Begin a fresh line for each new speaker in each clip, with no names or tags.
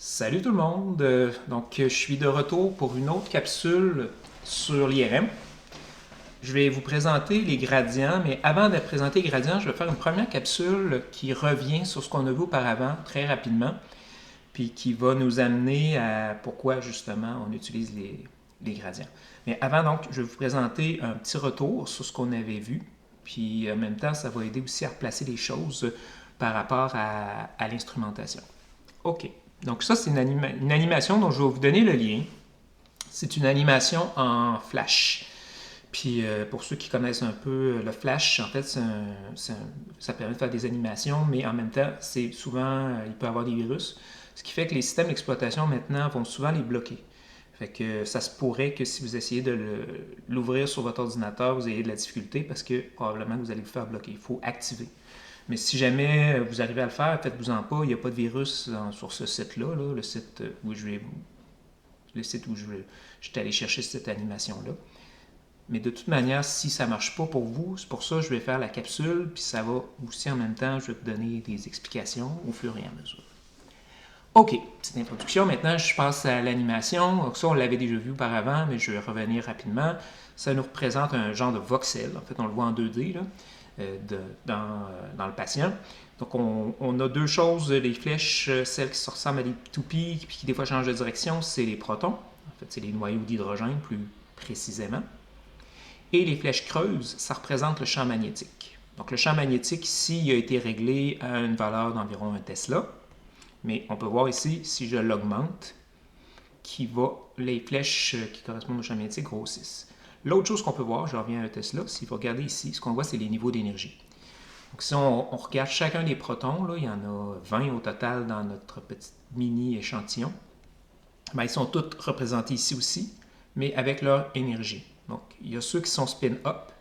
Salut tout le monde! Donc, je suis de retour pour une autre capsule sur l'IRM. Je vais vous présenter les gradients, mais avant de présenter les gradients, je vais faire une première capsule qui revient sur ce qu'on a vu auparavant très rapidement, puis qui va nous amener à pourquoi justement on utilise les gradients. Mais avant donc, je vais vous présenter un petit retour sur ce qu'on avait vu, puis en même temps, ça va aider aussi à replacer les choses par rapport à l'instrumentation. OK. Donc ça, c'est une animation dont je vais vous donner le lien. C'est une animation en flash. Puis pour ceux qui connaissent un peu le flash, en fait, ça permet de faire des animations, mais en même temps, c'est souvent, il peut y avoir des virus. Ce qui fait que les systèmes d'exploitation maintenant vont souvent les bloquer. Fait que ça se pourrait que si vous essayez de l'ouvrir sur votre ordinateur, vous ayez de la difficulté parce que probablement vous allez vous faire bloquer. Il faut activer. Mais si jamais vous arrivez à le faire, faites-vous-en pas, il n'y a pas de virus sur ce site-là, le site où je suis allé chercher cette animation-là. Mais de toute manière, si ça ne marche pas pour vous, c'est pour ça que je vais faire la capsule, puis ça va aussi en même temps, je vais vous donner des explications au fur et à mesure. OK, petite introduction. Maintenant, je passe à l'animation. Donc ça, on l'avait déjà vu auparavant, mais je vais revenir rapidement. Ça nous représente un genre de voxel. En fait, on le voit en 2D là, dans le patient. Donc, on a deux choses. Les flèches, celles qui se ressemblent à des toupies, puis qui des fois changent de direction, c'est les protons. En fait, c'est les noyaux d'hydrogène, plus précisément. Et les flèches creuses, ça représente le champ magnétique. Donc, le champ magnétique, ici, il a été réglé à une valeur d'environ 1 Tesla. Mais on peut voir ici, si je l'augmente, les flèches qui correspondent au champ magnétique grossissent. L'autre chose qu'on peut voir, je reviens à un Tesla, si vous regardez ici, ce qu'on voit, c'est les niveaux d'énergie. Donc si on regarde chacun des protons, là, il y en a 20 au total dans notre petit mini échantillon. Ben, ils sont tous représentés ici aussi, mais avec leur énergie. Donc il y a ceux qui sont spin-up,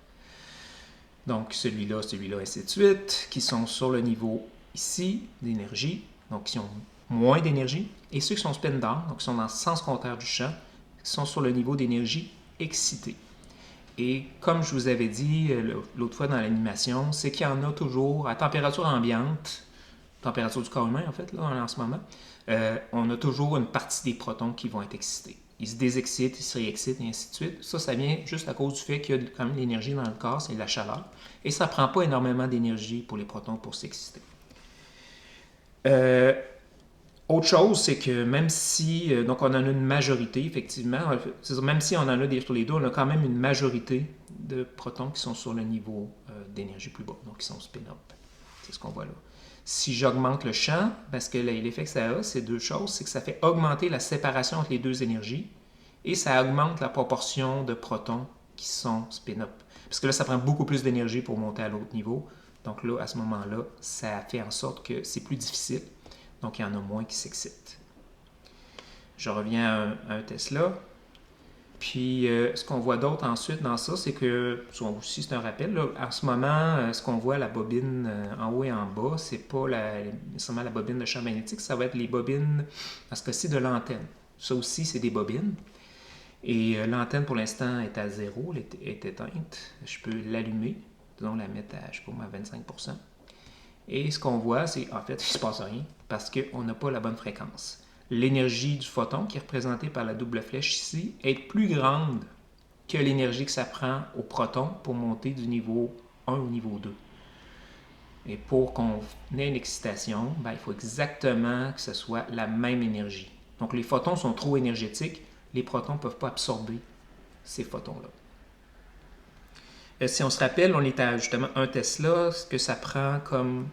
donc celui-là, ainsi de suite, qui sont sur le niveau ici d'énergie, donc qui ont moins d'énergie, et ceux qui sont spin down, donc qui sont dans le sens contraire du champ, qui sont sur le niveau d'énergie excitée. Et comme je vous avais dit l'autre fois dans l'animation, c'est qu'il y en a toujours à température ambiante, température du corps humain en fait, là, en ce moment, on a toujours une partie des protons qui vont être excités. Ils se désexcitent, ils se réexcitent, et ainsi de suite. Ça vient juste à cause du fait qu'il y a quand même l'énergie dans le corps, c'est de la chaleur. Et ça ne prend pas énormément d'énergie pour les protons pour s'exciter. Autre chose, c'est que même si donc on en a une majorité, effectivement, même si on en a sur les deux, on a quand même une majorité de protons qui sont sur le niveau d'énergie plus bas, donc qui sont spin-up. C'est ce qu'on voit là. Si j'augmente le champ, parce que l'effet que ça a, c'est deux choses, c'est que ça fait augmenter la séparation entre les deux énergies et ça augmente la proportion de protons qui sont spin-up. Parce que là, ça prend beaucoup plus d'énergie pour monter à l'autre niveau. Donc là, à ce moment-là, ça fait en sorte que c'est plus difficile. Donc, il y en a moins qui s'excitent. Je reviens à un Tesla. Puis, ce qu'on voit d'autre ensuite dans ça, c'est que, aussi c'est un rappel, là, en ce moment, ce qu'on voit, la bobine en haut et en bas, c'est pas nécessairement la bobine de champ magnétique, ça va être les bobines, dans ce cas-ci, de l'antenne. Ça aussi, c'est des bobines. Et l'antenne, pour l'instant, est à 0, elle est éteinte. Je peux l'allumer, disons la mettre à, je sais pas, à 25%. Et ce qu'on voit, c'est en fait, il ne se passe rien parce qu'on n'a pas la bonne fréquence. L'énergie du photon, qui est représentée par la double flèche ici, est plus grande que l'énergie que ça prend au proton pour monter du niveau 1 au niveau 2. Et pour qu'on ait une excitation, ben, il faut exactement que ce soit la même énergie. Donc les photons sont trop énergétiques, les protons ne peuvent pas absorber ces photons-là. Si on se rappelle, on est à justement 1 Tesla, ce que ça prend comme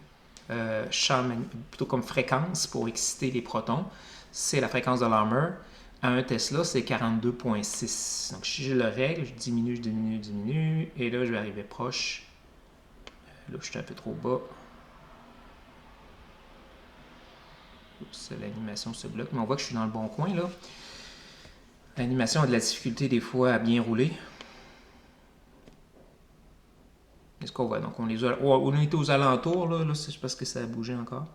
plutôt comme fréquence pour exciter les protons, c'est la fréquence de Larmor. À 1 Tesla, c'est 42,6. Donc si je le règle, je diminue, et là je vais arriver proche. Là je suis un peu trop bas. Oups, l'animation se bloque, mais on voit que je suis dans le bon coin là. L'animation a de la difficulté des fois à bien rouler. Est-ce qu'on voit? Donc, on était aux alentours, là c'est parce que ça a bougé encore.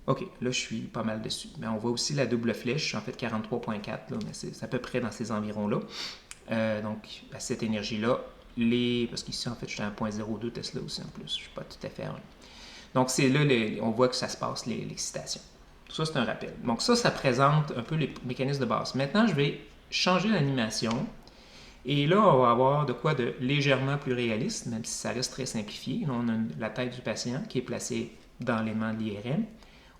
OK, là, je suis pas mal dessus. Mais on voit aussi la double flèche, en fait 43,4, mais c'est à peu près dans ces environs-là. Donc, à cette énergie-là, parce qu'ici, en fait, je suis à 1,02 Tesla aussi en plus. Je ne suis pas tout à fait à 1. Donc, c'est là, on voit que ça se passe, l'excitation. Ça, c'est un rappel. Donc ça présente un peu les mécanismes de base. Maintenant, je vais changer l'animation. Et là, on va avoir de quoi de légèrement plus réaliste, même si ça reste très simplifié. Là, on a la tête du patient qui est placée dans l'élément de l'IRM.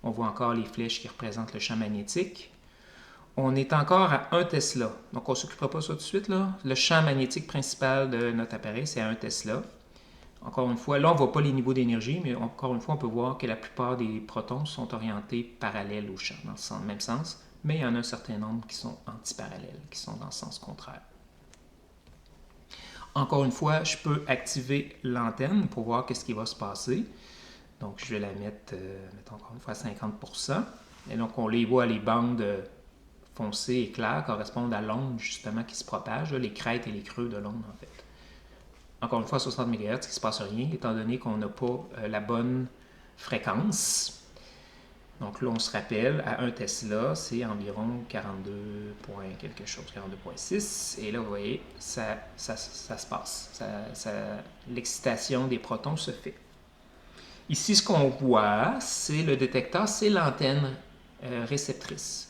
On voit encore les flèches qui représentent le champ magnétique. On est encore à 1 Tesla. Donc, on ne s'occupera pas de ça tout de suite. Là. Le champ magnétique principal de notre appareil, c'est à 1 Tesla. Encore une fois, là, on ne voit pas les niveaux d'énergie, mais encore une fois, on peut voir que la plupart des protons sont orientés parallèles au champ, dans le même sens, mais il y en a un certain nombre qui sont antiparallèles, qui sont dans le sens contraire. Encore une fois, je peux activer l'antenne pour voir qu'est-ce qui va se passer. Donc, je vais la mettre, mettons encore une fois, à 50%. Et donc, on les voit, les bandes foncées et claires correspondent à l'onde, justement, qui se propage, là, les crêtes et les creux de l'onde, en fait. Encore une fois, à 60 MHz, il ne se passe rien, étant donné qu'on n'a pas la bonne fréquence. Donc là, on se rappelle, à 1 Tesla, c'est environ 42 point quelque chose, 42,6. Et là, vous voyez, ça se passe. L'excitation des protons se fait. Ici, ce qu'on voit, c'est le détecteur, c'est l'antenne réceptrice.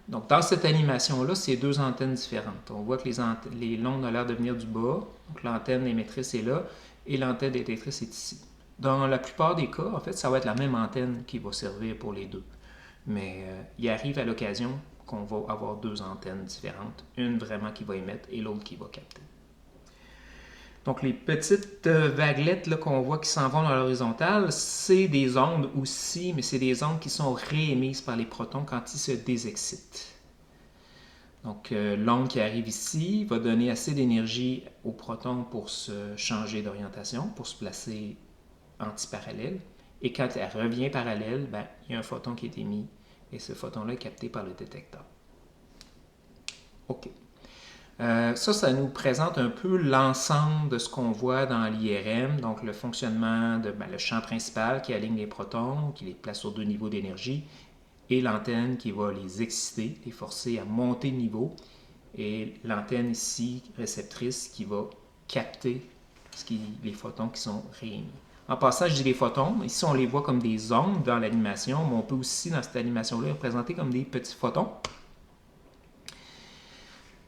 Donc, dans cette animation-là, c'est deux antennes différentes. On voit que les l'onde a l'air de venir du bas. Donc, l'antenne émettrice est là et l'antenne détectrice est ici. Dans la plupart des cas, en fait, ça va être la même antenne qui va servir pour les deux. Mais il arrive à l'occasion qu'on va avoir deux antennes différentes. Une vraiment qui va émettre et l'autre qui va capter. Donc, les petites vaguelettes là, qu'on voit qui s'en vont dans l'horizontale, c'est des ondes aussi, mais c'est des ondes qui sont réémises par les protons quand ils se désexcitent. Donc, l'onde qui arrive ici va donner assez d'énergie aux protons pour se changer d'orientation, pour se placer antiparallèle. Et quand elle revient parallèle, ben, il y a un photon qui est émis et ce photon-là est capté par le détecteur. OK. Ça nous présente un peu l'ensemble de ce qu'on voit dans l'IRM, donc le fonctionnement de le champ principal qui aligne les protons, qui les place sur deux niveaux d'énergie, et l'antenne qui va les exciter, les forcer à monter de niveau, et l'antenne ici, réceptrice, qui va capter les photons qui sont réémis. En passant, je dis les photons, ici on les voit comme des ondes dans l'animation, mais on peut aussi dans cette animation-là les représenter comme des petits photons.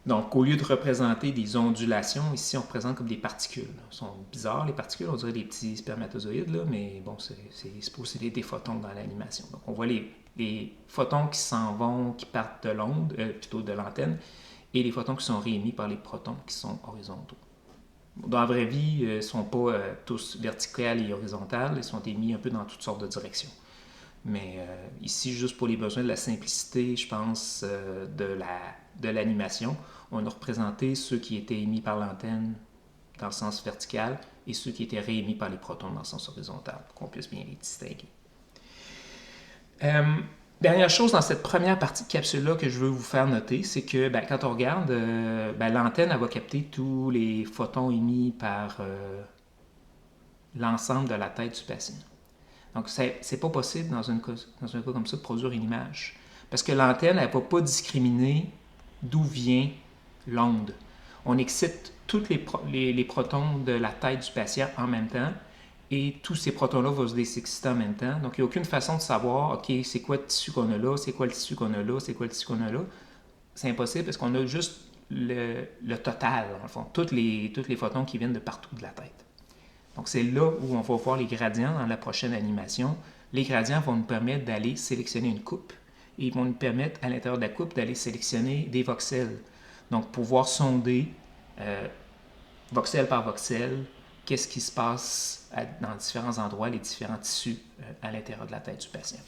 Donc, au lieu de représenter des ondulations, ici, on représente comme des particules. Elles sont bizarres, les particules, on dirait des petits spermatozoïdes, là, mais bon, c'est supposé être des photons dans l'animation. Donc, on voit les photons qui s'en vont, qui partent de l'onde, plutôt de l'antenne, et les photons qui sont réémis par les protons qui sont horizontaux. Dans la vraie vie, ils ne sont pas tous verticales et horizontales, ils sont émis un peu dans toutes sortes de directions. Mais ici, juste pour les besoins de la simplicité, je pense, de l'animation, on a représenté ceux qui étaient émis par l'antenne dans le sens vertical et ceux qui étaient réémis par les protons dans le sens horizontal, pour qu'on puisse bien les distinguer. Dernière chose dans cette première partie de capsule-là que je veux vous faire noter, c'est que quand on regarde, l'antenne elle va capter tous les photons émis par l'ensemble de la tête du patient. Donc, c'est pas possible dans un cas comme ça de produire une image. Parce que l'antenne, elle ne va pas discriminer d'où vient l'onde. On excite tous les protons de la tête du patient en même temps et tous ces protons-là vont se désexciter en même temps. Donc, il n'y a aucune façon de savoir, OK, c'est quoi le tissu qu'on a là, c'est quoi le tissu qu'on a là, c'est quoi le tissu qu'on a là. C'est impossible parce qu'on a juste le total, en fond, tous les photons qui viennent de partout de la tête. Donc, c'est là où on va voir les gradients dans la prochaine animation. Les gradients vont nous permettre d'aller sélectionner une coupe et ils vont nous permettre, à l'intérieur de la coupe, d'aller sélectionner des voxels. Donc, pouvoir sonder voxel par voxel, qu'est-ce qui se passe dans différents endroits, les différents tissus à l'intérieur de la tête du patient.